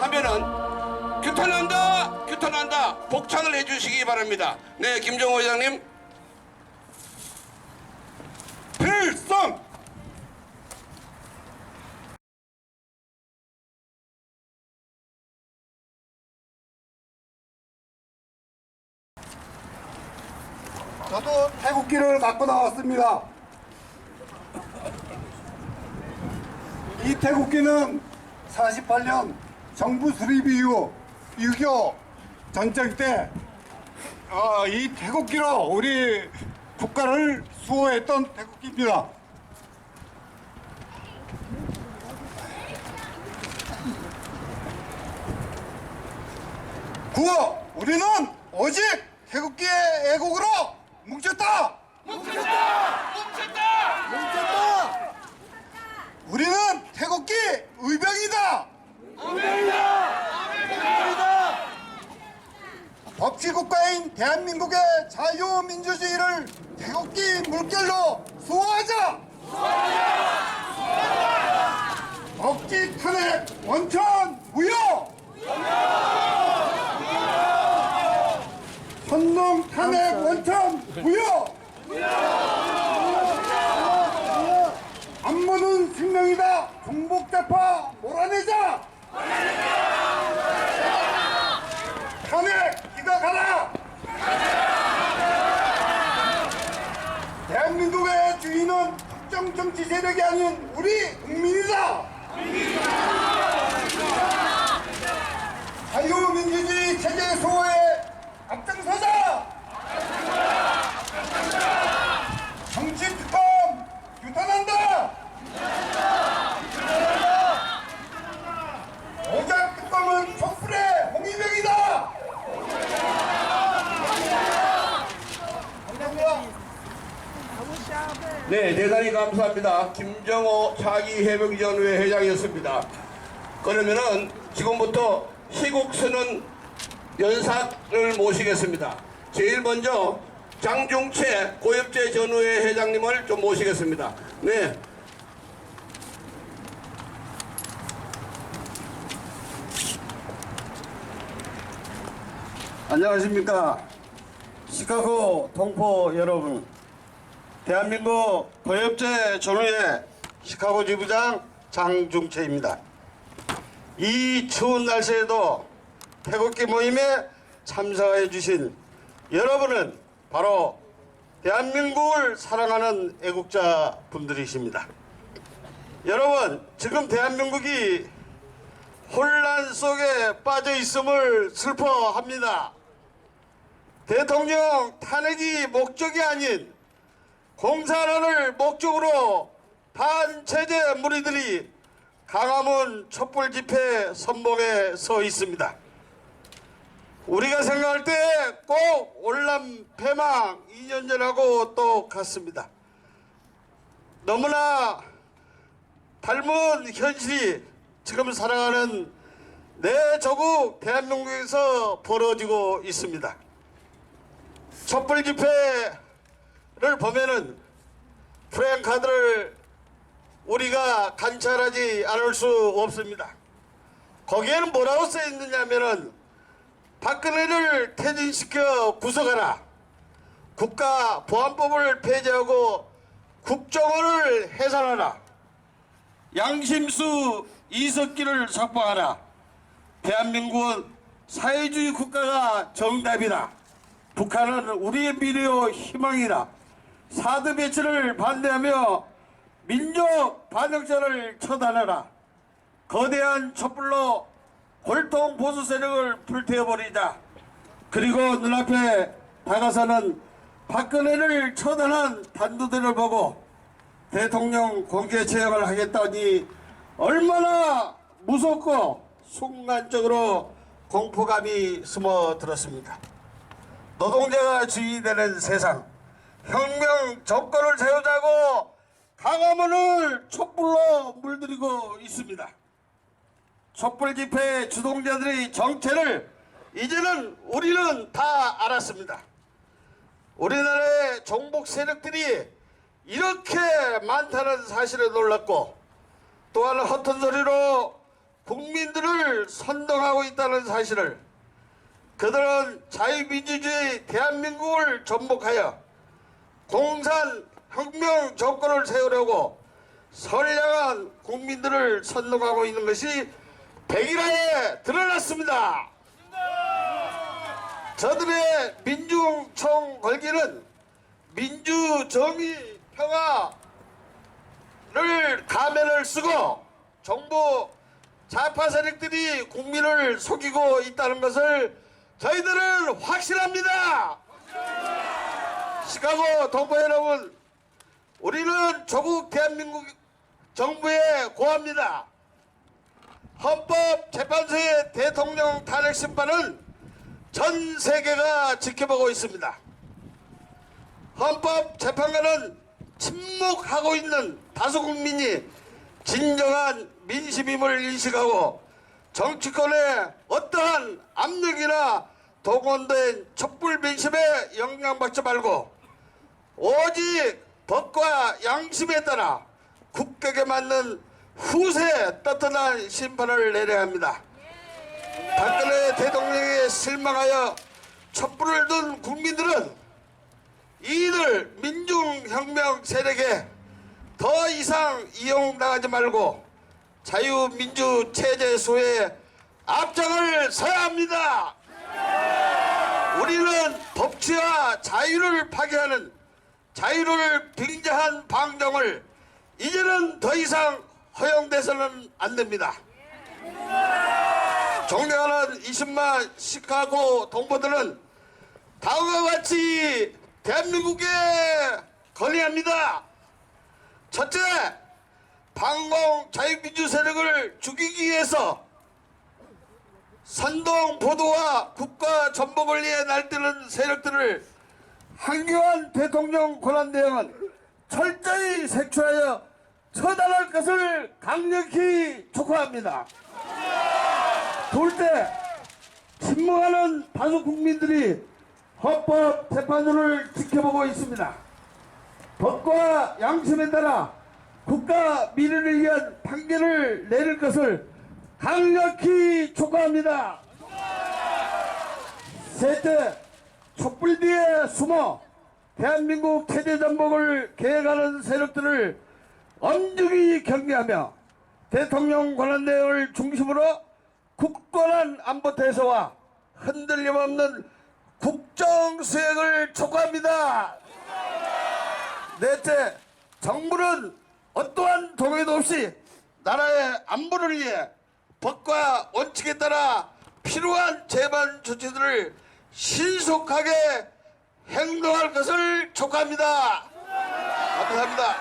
하면은 규탄한다, 규탄한다 복창을 해주시기 바랍니다. 네, 김정호 회장님. 필성! 저도 태국기를 갖고 나왔습니다. 이 태국기는 48년 정부 수립 이후 6.25 전쟁 때 이 태국기로 우리 국가를 수호했던 태국기입니다. 구호! 우리는 오직 태국기의 애국으로 뭉쳤다! 뭉쳤다! 뭉쳤다! 뭉쳤다! 우리는 태국기 의병이다! 의병이다! 의병이다! 법치국가인 대한민국의 자유민주주의를 태국기 물결로 수호하자! 수호하자! 수호하자! 억지 탄핵 원천 무효! 선동 탄핵 원천 무효! 안보는 생명이다! 종북자파 몰아내자! 탄핵 기각하라! 대한민국의 주인은 특정 정치 세력이 아닌 우리 국민이다! 자유민주주의 체제 수호에 앞장서자! 정치특검 규탄한다! 오작특검은 촛불의 홍위병이다! 감사합니다. 네, 대단히 감사합니다. 김정호 차기해병전의회 회장이었습니다. 그러면은 지금부터 희곡선언 연사를 모시겠습니다. 제일 먼저 장중채 고엽제 전의회 회장님을 좀 모시겠습니다. 네. 안녕하십니까. 시카고 동포 여러분, 대한민국 고엽제 전의회 시카고 지부장 장중채입니다. 이 추운 날씨에도 태극기 모임에 참석해 주신 여러분은 바로 대한민국을 사랑하는 애국자 분들이십니다. 여러분, 지금 대한민국이 혼란 속에 빠져 있음을 슬퍼합니다. 대통령 탄핵이 목적이 아닌 공산화를 목적으로 반체제 무리들이 강화문 촛불 집회 선봉에 서 있습니다. 우리가 생각할 때 꼭 올남 패망 2년 전하고 똑같습니다. 너무나 닮은 현실이 지금 살아가는 내 조국 대한민국에서 벌어지고 있습니다. 촛불 집회를 보면은 프랭카드를 우리가 관찰하지 않을 수 없습니다. 거기에는 뭐라고 써 있느냐면은 박근혜를 퇴진시켜 구속하라, 국가보안법을 폐지하고 국정원을 해산하라, 양심수 이석기를 석방하라, 대한민국은 사회주의 국가가 정답이다, 북한은 우리의 미래요 희망이다, 사드 배치를 반대하며 민족 반역자를 처단하라, 거대한 촛불로 골통 보수 세력을 불태워버리자. 그리고 눈앞에 다가서는 박근혜를 처단한 단두대를 보고 대통령 공개 처형을 하겠다니 얼마나 무섭고 순간적으로 공포감이 스며들었습니다. 노동자가 주인되는 세상, 혁명 정권을 세우자고 강화문을 촛불로 물들이고 있습니다. 촛불 집회 주동자들의 정체를 이제는 우리는 다 알았습니다. 우리나라의 종북 세력들이 이렇게 많다는 사실에 놀랐고, 또한 허튼 소리로 국민들을 선동하고 있다는 사실을, 그들은 자유민주주의 대한민국을 전복하여 공산 혁명 정권을 세우려고 선량한 국민들을 선동하고 있는 것이 백일하에 드러났습니다. 저들의 민중총 걸기는 민주, 정의, 평화를 가면을 쓰고 정부 좌파 세력들이 국민을 속이고 있다는 것을 저희들은 확신합니다. 시카고 동포 여러분, 우리는 조국 대한민국 정부에 고합니다. 헌법재판소의 대통령 탄핵 심판은 전 세계가 지켜보고 있습니다. 헌법재판관은 침묵하고 있는 다수 국민이 진정한 민심임을 인식하고 정치권의 어떠한 압력이나 동원된 촛불 민심에 영향받지 말고 오직 법과 양심에 따라 국격에 맞는 후세 떳떳한 심판을 내려야 합니다. 박근혜 대통령에 실망하여 촛불을 든 국민들은 이들 민중혁명 세력에 더 이상 이용당하지 말고 자유민주 체제 수호에 앞장을 서야 합니다. 우리는 법치와 자유를 파괴하는, 자유를 빙자한 방정을 이제는 더 이상 허용돼서는 안 됩니다. 존경하는 20만 시카고 동포들은 다음과 같이 대한민국에 건의합니다. 첫째, 반공 자유민주 세력을 죽이기 위해서 선동 보도와 국가 전복 권리에 날뛰는 세력들을 황교안 대통령 권한대행은 철저히 색출하여 처단할 것을 강력히 촉구합니다. 둘째, 침묵하는 다수 국민들이 헌법 재판소를 지켜보고 있습니다. 법과 양심에 따라 국가 미래를 위한 판결을 내릴 것을 강력히 촉구합니다. 셋째, 촛불 뒤에 숨어 대한민국 체제 전복을 계획하는 세력들을 엄중히 경계하며 대통령 권한대행을 중심으로 굳건한 안보 태세와 흔들림 없는 국정 수행을 촉구합니다. 넷째, 정부는 어떠한 동의도 없이 나라의 안보를 위해 법과 원칙에 따라 필요한 재반 조치들을 신속하게 행동할 것을 촉구합니다. 감사합니다.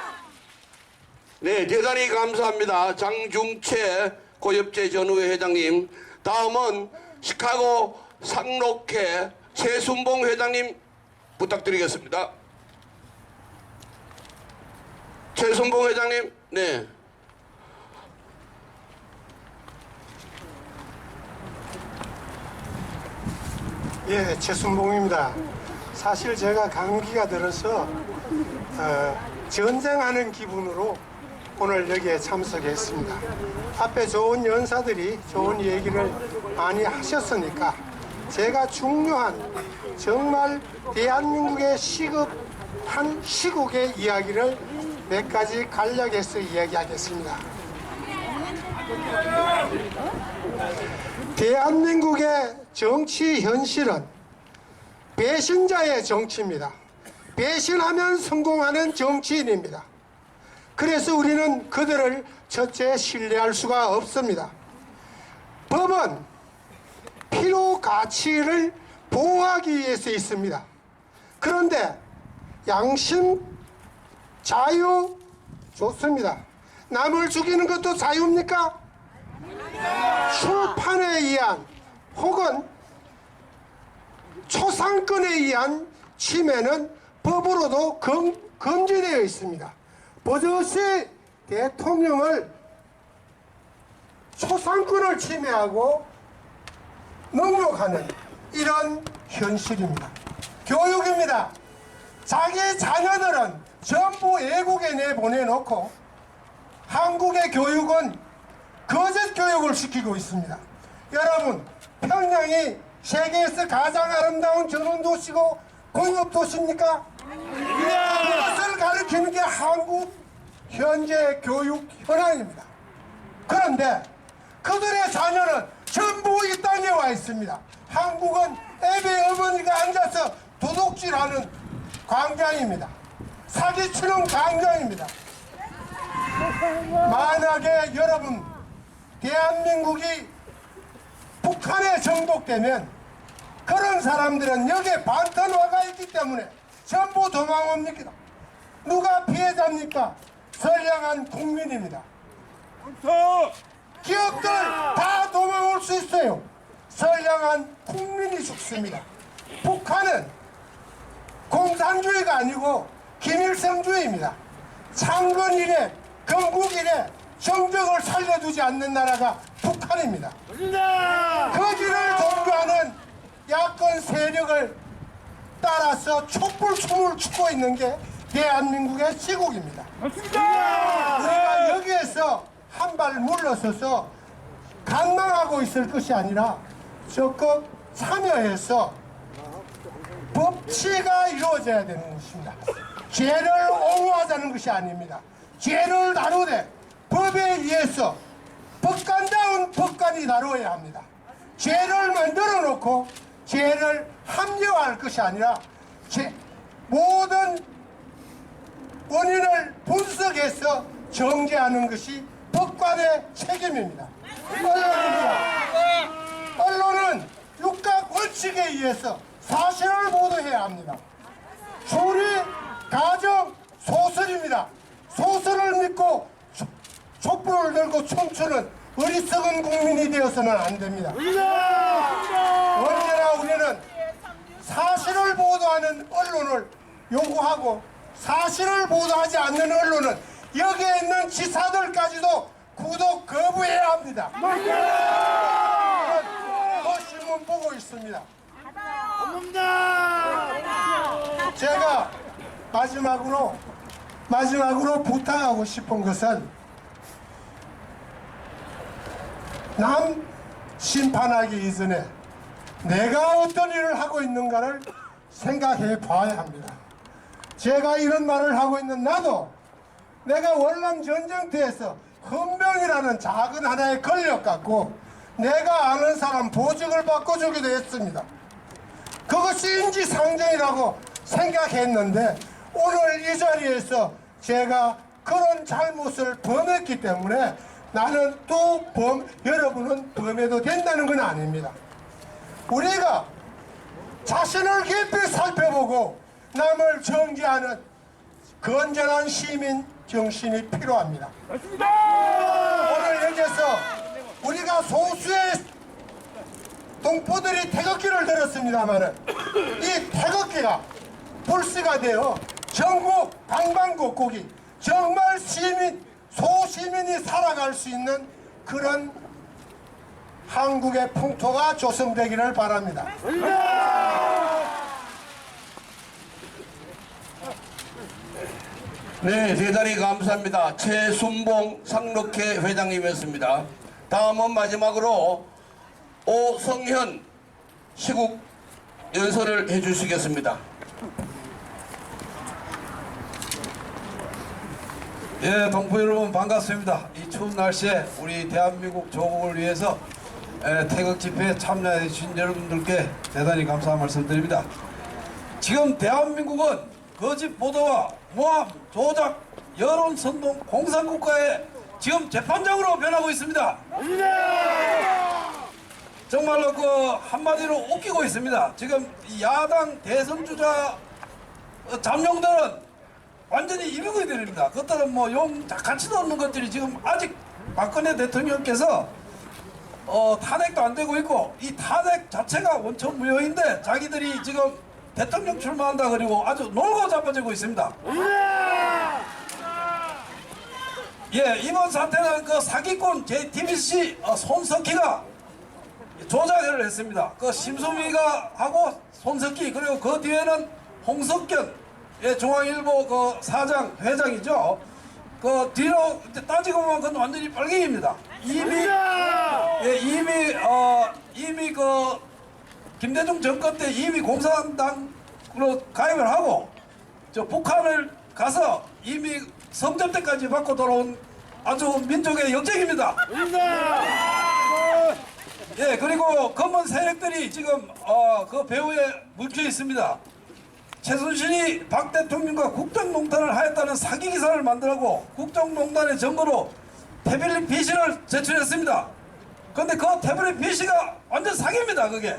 네, 대단히 감사합니다. 장중채 고엽제 전후회 회장님. 다음은 시카고 상록회 최순봉 회장님 부탁드리겠습니다. 최순봉 회장님, 네. 예, 최순봉입니다. 사실 제가 감기가 들어서 전쟁하는 기분으로 오늘 여기에 참석했습니다. 앞에 좋은 연사들이 좋은 얘기를 많이 하셨으니까 제가 중요한 정말 대한민국의 시급한 시국의 이야기를 몇 가지 간략해서 이야기하겠습니다. 대한민국의 정치 현실은 배신자의 정치입니다. 배신하면 성공하는 정치인입니다. 그래서 우리는 그들을 첫째 신뢰할 수가 없습니다. 법은 필요 가치를 보호하기 위해서 있습니다. 그런데 양심, 자유 좋습니다. 남을 죽이는 것도 자유입니까? 출판에 의한 혹은 초상권에 의한 침해는 법으로도 금지되어 있습니다. 버젓이 대통령을 초상권을 침해하고 능욕하는 이런 현실입니다. 교육입니다. 자기 자녀들은 전부 외국에 내보내놓고 한국의 교육은 거짓 교육을 시키고 있습니다. 여러분, 평양이 세계에서 가장 아름다운 전원도시고 공업도시입니까? 그것을 가리키는 게 한국 현재 교육 현황입니다. 그런데 그들의 자녀는 전부 이 땅에 와 있습니다. 한국은 애비 어머니가 앉아서 도둑질하는 광장입니다. 사기치는 광장입니다. 만약에 여러분 대한민국이 북한에 정복되면 그런 사람들은 여기에 반탄 와가 있기 때문에 전부 도망옵니다. 누가 피해자입니까? 선량한 국민입니다. 기업들 다 도망올 수 있어요. 선량한 국민이 죽습니다. 북한은 공산주의가 아니고 김일성주의입니다. 창건 이래 건국 이래 정적을 살려두지 않는 나라가 북한입니다. 거기를 동조하는 야권 세력을 따라서 촛불춤을 추고 있는 게 대한민국의 시국입니다. 우리가 여기에서 한 발 물러서서 간망하고 있을 것이 아니라 적극 참여해서 법치가 이루어져야 되는 것입니다. 죄를 옹호하자는 것이 아닙니다. 죄를 다루되 법에 의해서 법관다운 법관이 다루어야 합니다. 죄를 만들어 놓고 죄를 합리화할 것이 아니라 모든 원인을 분석해서 정죄하는 것이 법관의 책임입니다. 언론은 육각 원칙에 의해서 사실을 보도해야 합니다. 추리, 가정, 소설입니다. 소설을 믿고 촛불을 들고 춤추는 어리석은 국민이 되어서는 안 됩니다. 언제나 우리는 사실을 보도하는 언론을 요구하고 사실을 보도하지 않는 언론은 여기에 있는 지사들까지도 구독 거부해야 합니다. 신문 보고 있습니다. 제가 마지막으로 부탁하고 싶은 것은 남 심판하기 이전에 내가 어떤 일을 하고 있는가를 생각해 봐야 합니다. 제가 이런 말을 하고 있는 나도 내가 월남 전쟁터에서 헌병이라는 작은 하나의 권력 갖고 내가 아는 사람 보직을 바꿔주기도 했습니다. 그것이 인지상정이라고 생각했는데 오늘 이 자리에서 제가 그런 잘못을 범했기 때문에 나는 또 여러분은 범해도 된다는 건 아닙니다. 우리가 자신을 깊이 살펴보고 남을 정지하는 건전한 시민 정신이 필요합니다. 오늘 여기서 우리가 소수의 동포들이 태극기를 들었습니다만 이 태극기가 불씨가 되어 전국 방방곡곡이 정말 소시민이 살아갈 수 있는 그런 한국의 풍토가 조성되기를 바랍니다. 네, 대단히 감사합니다. 최순봉 상록회 회장님이었습니다. 다음은 마지막으로 오성현 시국 연설을 해주시겠습니다. 예, 동포 여러분 반갑습니다. 이 추운 날씨에 우리 대한민국 조국을 위해서 태극 집회에 참여해 주신 여러분들께 대단히 감사한 말씀 드립니다. 지금 대한민국은 거짓 보도와 모함, 조작, 여론 선동, 공산국가의 지금 재판장으로 변하고 있습니다. 정말로 그 한마디로 웃기고 있습니다. 지금 이 야당 대선 주자 잠룡들은 완전히 이미국이 됩니다. 그것들은 뭐 용 가치도 없는 것들이 지금 아직 박근혜 대통령께서 탄핵도 안 되고 있고 이 탄핵 자체가 원천 무효인데 자기들이 지금 대통령 출마한다 그리고 아주 놀고 자빠지고 있습니다. 예, 이번 사태는 그 사기꾼 JTBC 손석희가 조작을 했습니다. 그 심수미가 하고 손석희 그리고 그 뒤에는 홍석견 예, 중앙일보 그 사장 회장이죠. 그 뒤로 이제 따지고 보면 그건 완전히 빨갱이입니다. 이미 그 김대중 정권 때 이미 공산당으로 가입을 하고 저 북한을 가서 이미 성접대까지 받고 돌아온 아주 민족의 역적입니다. 예, 그리고 검은 세력들이 지금 그 배후에 묻혀 있습니다. 최순실이 박 대통령과 국정농단을 하였다는 사기 기사를 만들고 국정농단의 증거로 태블릿 PC를 제출했습니다. 그런데 그 태블릿 PC가 완전 사기입니다. 그게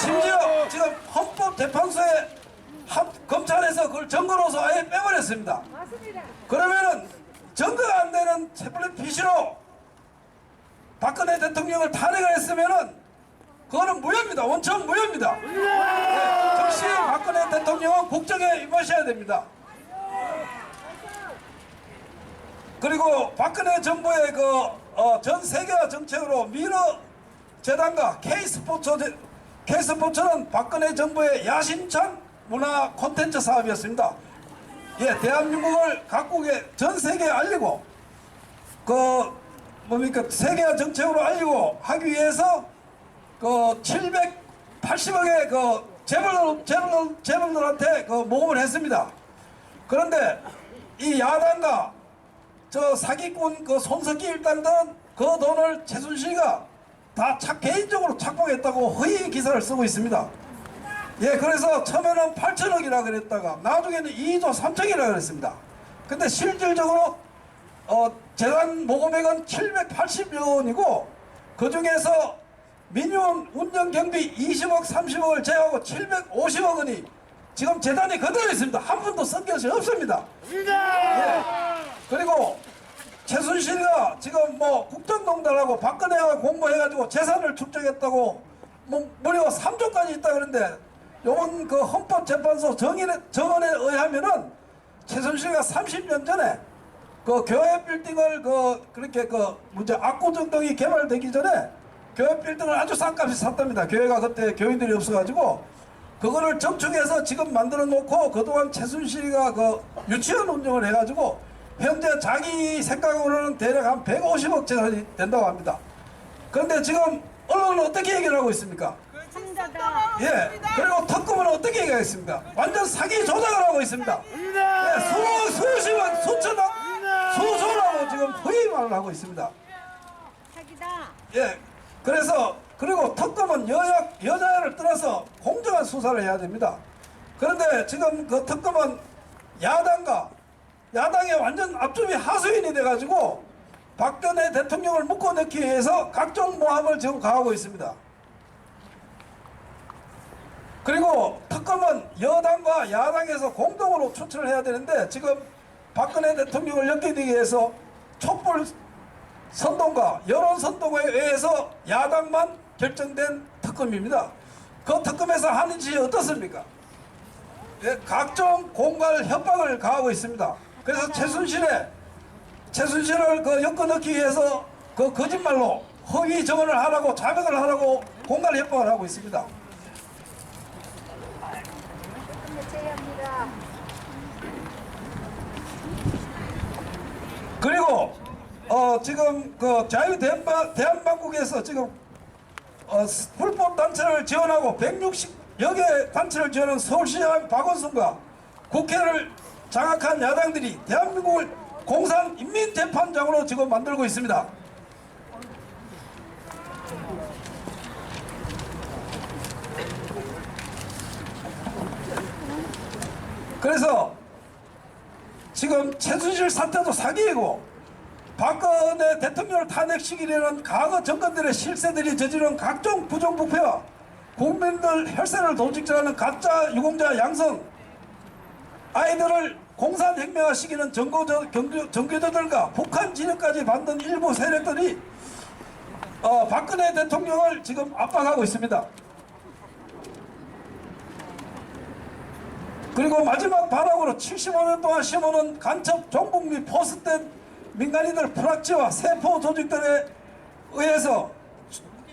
심지어 지금 헌법재판소에 검찰에서 그걸 증거로서 아예 빼버렸습니다. 그러면은 증거가 안 되는 태블릿 PC로 박근혜 대통령을 탄핵을 했으면은 그거는 무효입니다. 원천 무효입니다. 네, 즉시 박근혜 대통령은 국정에 임하셔야 됩니다. 그리고 박근혜 정부의 전 세계화 정책으로 미러 재단과 K스포츠는 박근혜 정부의 야심찬 문화 콘텐츠 사업이었습니다. 예, 대한민국을 각국에 전 세계에 알리고 세계화 정책으로 알리고 하기 위해서 780억의 재벌들한테 모금을 했습니다. 그런데 이 야당과 저 사기꾼 손석희 일당들은 그 돈을 최순실이가 다 개인적으로 착복했다고 허위 기사를 쓰고 있습니다. 예, 그래서 처음에는 8천억이라 그랬다가 나중에는 2조 3천이라 그랬습니다. 근데 실질적으로 재단 모금액은 780여 원이고 그 중에서 민원 운영 경비 20억 30억을 제외하고 750억 원이 지금 재단에 그대로 있습니다. 한 푼도 쓴 것이 없습니다. 예. 그리고 최순실이가 지금 국정농단하고 박근혜와 공모해가지고 재산을 축적했다고 무려 3조까지 있다 그러는데 요번 그 헌법재판소 정언에 의하면은 최순실이가 30년 전에 그 교회 빌딩을 그렇게 압구정동이 개발되기 전에 교회 빌딩을 아주 싼값에 샀답니다. 교회가 그때 교인들이 없어가지고 그거를 정축해서 지금 만들어 놓고 그동안 최순실이가 유치원 운영을 해가지고 현재 자기 생각으로는 대략 한 150억 재산이 된다고 합니다. 그런데 지금 언론은 어떻게 얘기를 하고 있습니까? 예, 그리고 특검은 어떻게 얘기하겠습니까? 완전 사기 조작을 하고 있습니다. 예, 수십억, 수천억, 수조라고 지금 허위 말을 하고 있습니다. 예. 그래서 그리고 특검은 여야를 떠나서 공정한 수사를 해야 됩니다. 그런데 지금 그 특검은 야당의 완전 앞줄이 하수인이 돼가지고 박근혜 대통령을 묶어넣기 위해서 각종 모함을 지금 가하고 있습니다. 그리고 특검은 여당과 야당에서 공동으로 추천을 해야 되는데 지금 박근혜 대통령을 엮이기 위해서 촛불 선동과 여론 선동에 의해서 야당만 결정된 특검입니다. 그 특검에서 하는 짓이 어떻습니까? 예, 각종 공갈 협박을 가하고 있습니다. 그래서 최순실을 그 엮어넣기 위해서 그 거짓말로 허위 증언을 하라고 자백을 하라고 공갈 협박을 하고 있습니다. 그리고 지금 그 대한민국에서 지금 불법 단체를 지원하고 160여 개 단체를 지원한 서울시장 박원순과 국회를 장악한 야당들이 대한민국을 공산인민재판장으로 지금 만들고 있습니다. 그래서 지금 최순실 사태도 사기이고 박근혜 대통령을 탄핵시키려는 과거 정권들의 실세들이 저지른 각종 부정부패와 국민들 혈세를 도직질하는 가짜 유공자 양성, 아이들을 공산혁명화시키는 정교조들과 북한 진영까지 만든 일부 세력들이 박근혜 대통령을 지금 압박하고 있습니다. 그리고 마지막 발악으로 75년 동안 심어놓은 간첩 종북 및 포스된 민간인들 프락지와 세포 조직들에 의해서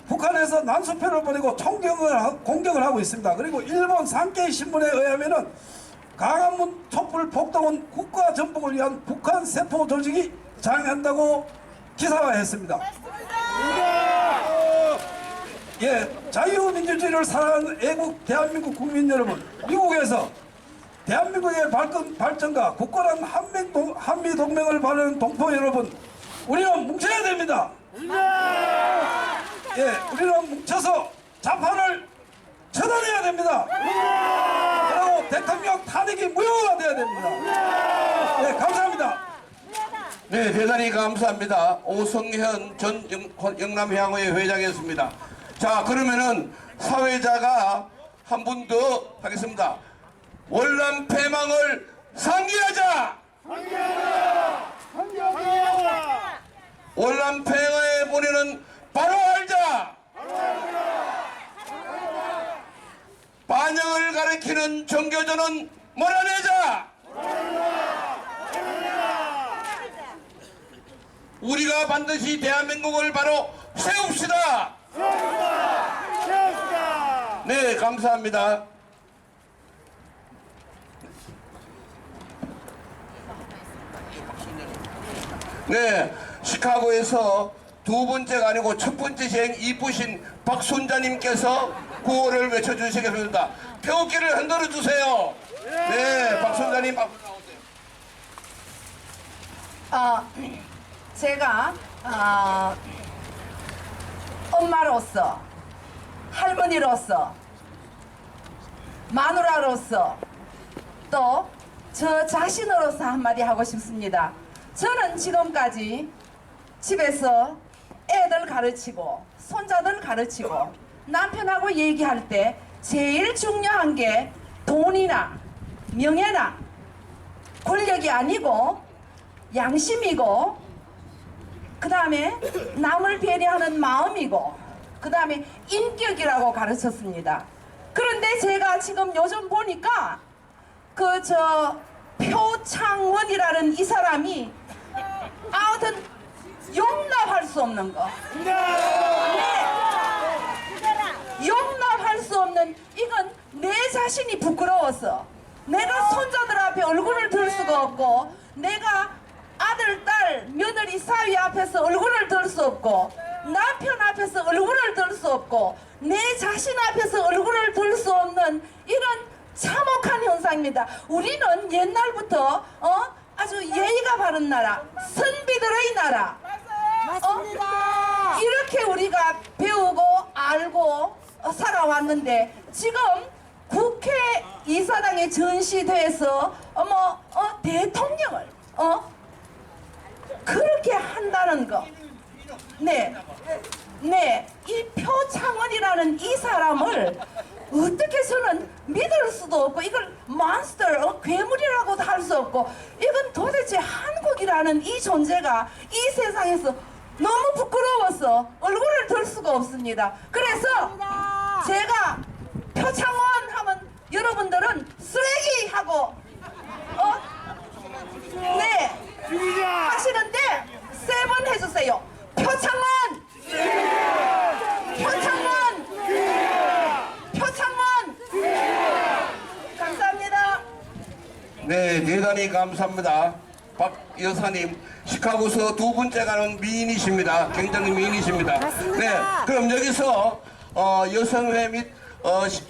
북한에서 난수표를 보내고 공격을 하고 있습니다. 그리고 일본 산케이 신문에 의하면은 강화문 촛불 폭동은 국가 전복을 위한 북한 세포 조직이 장악한다고 기사화했습니다. 예, 자유민주주의를 사랑하는 애국 대한민국 국민 여러분, 미국에서 대한민국의 발전과 굳건한 한미동맹을 바라는 동포 여러분, 우리는 뭉쳐야 됩니다. 예, 우리는 뭉쳐서 자판을 처단해야 됩니다. 그리고 대통령 탄핵이 무효가 돼야 됩니다. 네, 감사합니다. 네, 대단히 감사합니다. 오성현 전 영남향의 회장이었습니다. 자, 그러면은 사회자가 한 분 더 하겠습니다. 월남 패망을 상기하자! 월남 패망의 본인은 바로 알자! 반영을 가리키는 정교조는 몰아내자! 우리가 반드시 대한민국을 바로 세웁시다! 네, 감사합니다. 네, 시카고에서 두 번째가 아니고 첫 번째 시행 이쁘신 박순자님께서 구호를 외쳐주시겠습니다. 표기를 흔들어 주세요. 네, 박순자님 앞으로 나오세요. 제가 엄마로서, 할머니로서, 마누라로서, 또 저 자신으로서 한마디 하고 싶습니다. 저는 지금까지 집에서 애들 가르치고 손자들 가르치고 남편하고 얘기할 때 제일 중요한 게 돈이나 명예나 권력이 아니고 양심이고, 그 다음에 남을 배려하는 마음이고, 그 다음에 인격이라고 가르쳤습니다. 그런데 제가 지금 요즘 보니까 표창원이라는 이 사람이 아무튼 용납할 수 없는 거. 네. 용납할 수 없는, 이건 내 자신이 부끄러워서 내가 손자들 앞에 얼굴을 들 수가 없고, 내가 아들, 딸, 며느리, 사위 앞에서 얼굴을 들 수 없고, 남편 앞에서 얼굴을 들 수 없고, 내 자신 앞에서 얼굴을 들 수 없는 이런 참혹한 현상입니다. 우리는 옛날부터 아주 예의가 바른 나라, 선비들의 나라, 맞습니다. 이렇게 우리가 배우고 알고 살아왔는데 지금 국회 이사장에 전시돼서 대통령을 그렇게 한다는 거. 네, 이 표창원이라는 이 사람을 어떻게 해서는 믿을 수도 없고 이걸 몬스터, 괴물이라고도 할 수 없고 이건 도대체 한국이라는 이 존재가 이 세상에서 너무 부끄러워서 얼굴을 들 수가 없습니다. 그래서 제가 표창원 하면 여러분들은 쓰레기 하고 하시는데 3번 해주세요. 표창원! 표창원! 표창원! 감사합니다. 네, 대단히 감사합니다. 박 여사님, 시카고에서 2번째 가는 미인이십니다. 굉장히 미인이십니다. 네, 그럼 여기서 여성회 및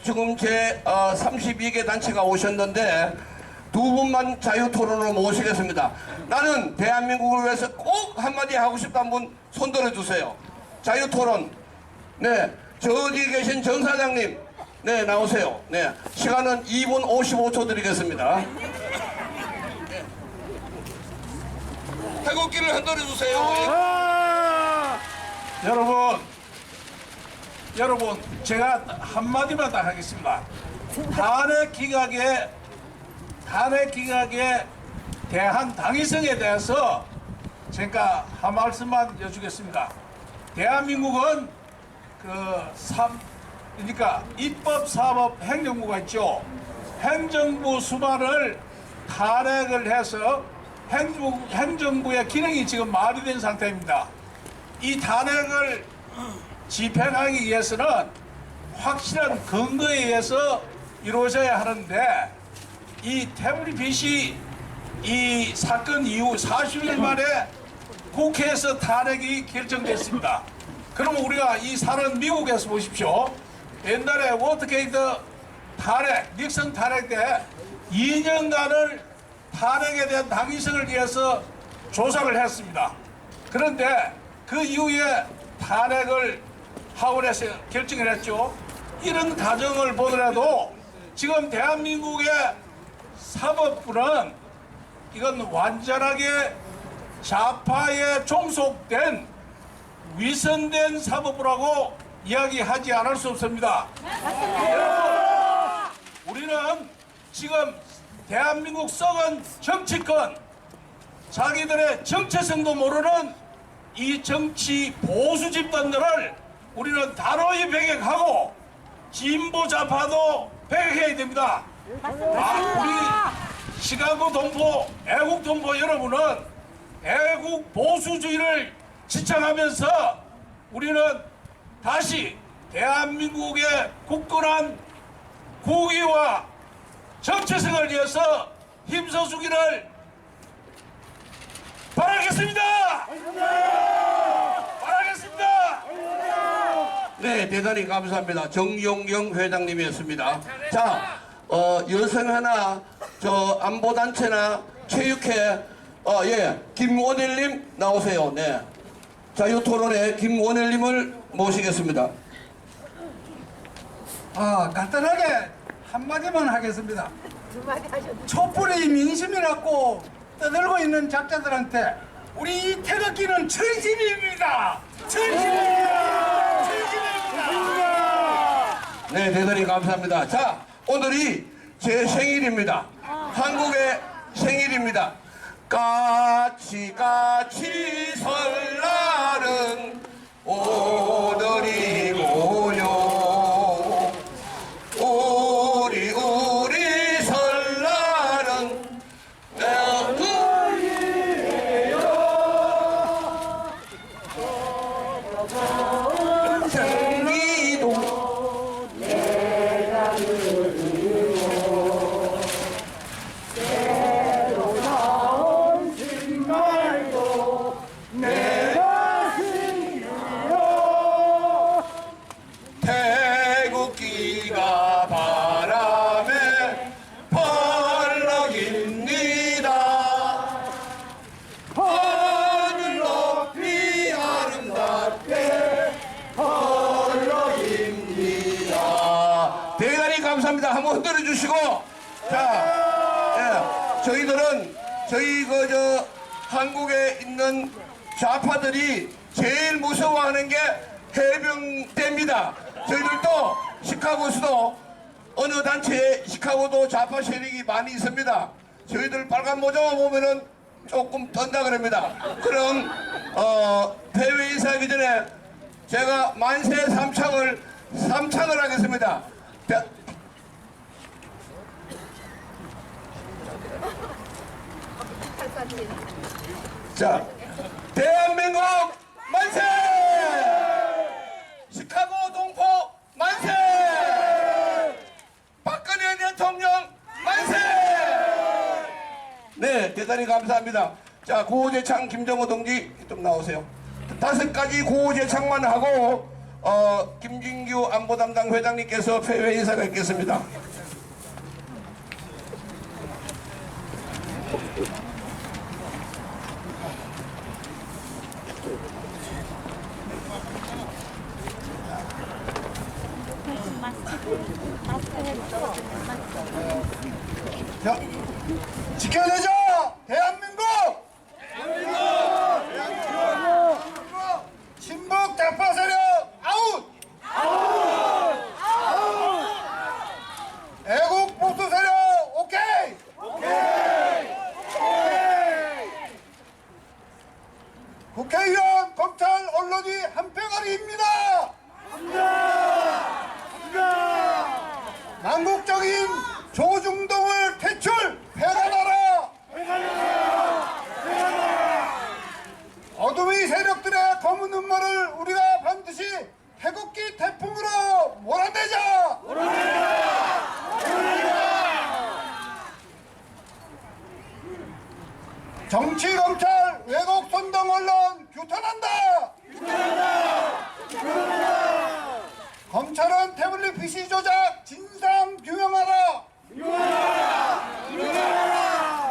지금 제 32개 단체가 오셨는데 2분만 자유토론으로 모시겠습니다. 나는 대한민국을 위해서 꼭 한마디 하고 싶다는 분 손 들어주세요. 자유토론. 네, 저기 계신 전 사장님, 네, 나오세요. 네, 시간은 2분 55초 드리겠습니다. 태극기를 흔들어 주세요. 여러분, 제가 한마디만 딱 하겠습니다. 탄핵 기각에 대한 당위성에 대해서 제가 한 말씀만 여쭈겠습니다. 대한민국은 그러니까 입법, 사법, 행정부가 있죠. 행정부 수반을 탄핵을 해서 행정부의 기능이 지금 말이 된 상태입니다. 이 탄핵을 집행하기 위해서는 확실한 근거에 의해서 이루어져야 하는데 이 태블릿 이 사건 이후 40일 만에 국회에서 탄핵이 결정됐습니다. 그러면 우리가 이 사는 미국에서 보십시오. 옛날에 워터게이트 탄핵, 닉슨 탄핵 때 2년간을 탄핵에 대한 당위성을 위해서 조사를 했습니다. 그런데 그 이후에 탄핵을 하원에서 결정을 했죠. 이런 과정을 보더라도 지금 대한민국의 사법부는 이건 완전하게 좌파에 종속된 위선된 사법부라고 이야기하지 않을 수 없습니다. 우리는 지금 대한민국 썩은 정치권, 자기들의 정체성도 모르는 이 정치 보수 집단들을 우리는 단호히 배격하고 진보 좌파도 배격해야 됩니다. 우리 시카고 동포, 애국 동포 여러분은 애국 보수주의를 지향하면서 우리는 다시 대한민국의 굳건한 국위와 정체성을 위해서 힘써주기를 바라겠습니다. 바라겠습니다. 네, 대단히 감사합니다. 정용경 회장님이었습니다. 자, 여성 하나, 안보단체나 체육회, 김원일님 나오세요. 네. 자유토론회 김원일님을 모시겠습니다. 간단하게 한마디만 하겠습니다. 촛불이 민심이라고 떠들고 있는 작자들한테 우리 이 태극기는 천심입니다. 천심입니다. 네, 대단히 감사합니다. 자, 오늘이 제 생일입니다. 한국의 생일입니다. 까치 설날은 오늘이고요. 우리 설날은 생리도 태극기가 바람에 펄럭입니다. 하늘 높이 아름답게 한번 흔들어 주시고, 자, 예, 저희들은 저희 한국에 있는 좌파들이 제일 무서워하는 게 해병대입니다. 저희들도 시카고에서도 어느 단체에 시카고도 좌파 세력이 많이 있습니다. 저희들 빨간 모자만 보면은 조금 떤다 그럽니다. 그럼 폐회 인사하기 전에 제가 만세 삼창을 하겠습니다. 자, 대한민국 만세! 시카고 동포 만세! 박근혜 대통령 만세! 네, 대단히 감사합니다. 자, 구호제창 김정호 동지 좀 나오세요. 5가지 구호제창만 하고 김진규 안보담당 회장님께서 폐회 인사가 있겠습니다. 자, 지켜내자 대한민국! 친북 좌파 세력 아웃! 애국 보수 세력 오케이! 국회의원, 검찰, 언론이 한패거리입니다. 망국적인 조중동을 퇴출! 폐간하라! 어둠의 세력들의 검은 눈물을 우리가 반드시 태극기 태풍으로 몰아내자! 정치, 검찰, 왜곡, 선동, 언론 규탄한다! 검찰은 태블릿 PC 조작 진상 규명하라!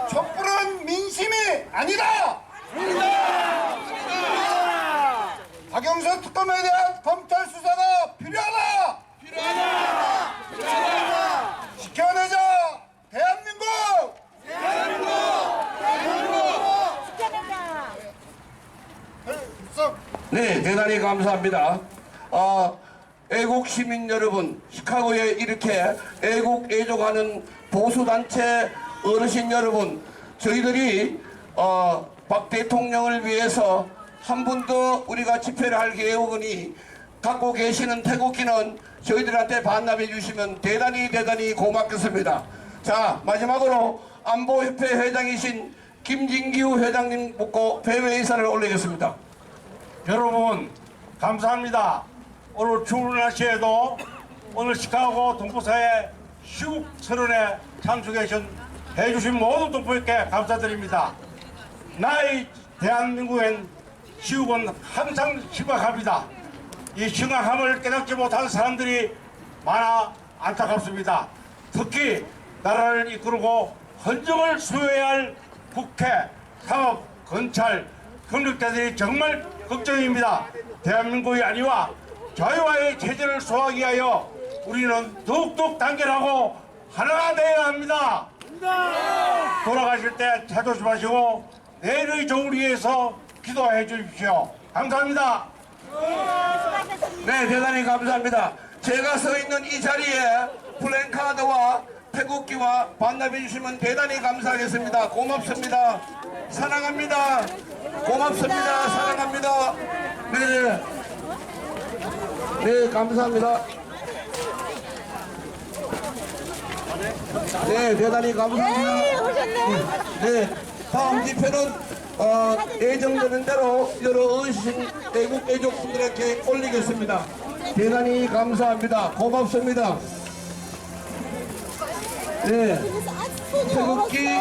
촛불은 민심이 아니다! 박영선 특검에 대한 검찰 수사가 필요하다! 지켜내자 대한민국! 네, 대단히 감사합니다. 애국 시민 여러분, 시카고에 이렇게 애국 애족하는 보수단체 어르신 여러분, 저희들이 박 대통령을 위해서 한 분 더 우리가 집회를 할 계획이니 갖고 계시는 태극기는 저희들한테 반납해 주시면 대단히 고맙겠습니다. 자, 마지막으로 안보협회 회장이신 김진규 회장님 묻고 폐회 인사를 올리겠습니다. 여러분 감사합니다. 오늘 추운 날씨에도 오늘 시카고 동포사회 시국 선언에 참석해주신 모든 동포에게 감사드립니다. 나의 대한민국엔 시국은 항상 심각합니다. 이 심각함을 깨닫지 못한 사람들이 많아 안타깝습니다. 특히 나라를 이끌고 헌정을 수호해야 할 국회, 사법, 검찰, 권력자들이 정말 걱정입니다. 대한민국의 안위와 자유와의 체제를 수호하기 위하여 우리는 더욱더 단결하고 하나가 되어야 합니다. 돌아가실 때 차 조심하시고 내일의 정을 위해서 기도해 주십시오. 감사합니다. 네, 대단히 감사합니다. 제가 서 있는 이 자리에 플랜카드와 태극기와 반납해 주시면 대단히 감사하겠습니다. 고맙습니다. 사랑합니다. 고맙습니다. 사랑합니다. 네, 네, 감사합니다. 네, 대단히 감사합니다. 네, 다음 집회는 예정되는 대로 여러 어르신 애국 애족분들에게 올리겠습니다. 대단히 감사합니다. 고맙습니다. 네, 태극기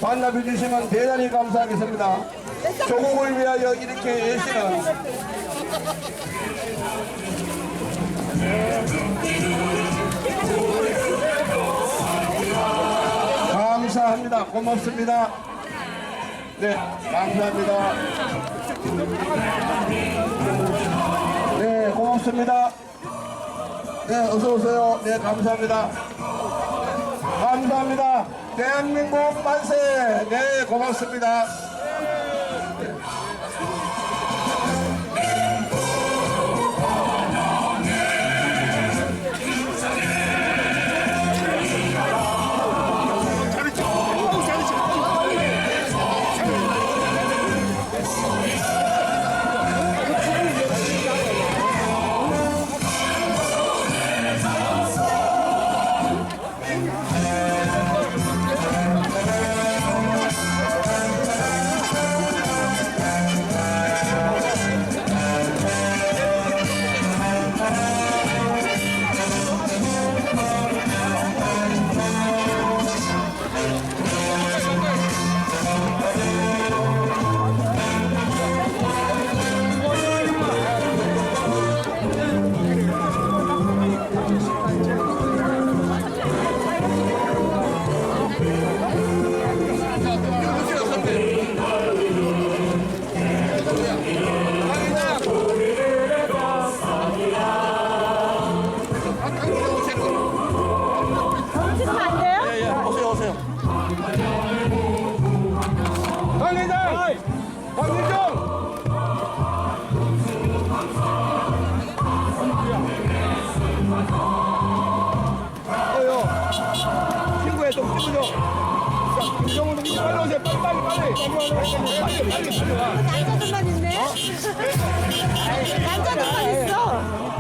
반납해 주시면 대단히 감사하겠습니다. 조국을 위하여 이렇게 애쓰는 감사합니다. 고맙습니다. 네, 감사합니다. 네, 고맙습니다. 네, 어서 오세요. 네, 감사합니다. 감사합니다. 대한민국 만세. 네, 고맙습니다. 남자들만 있네. 남자들만 있어.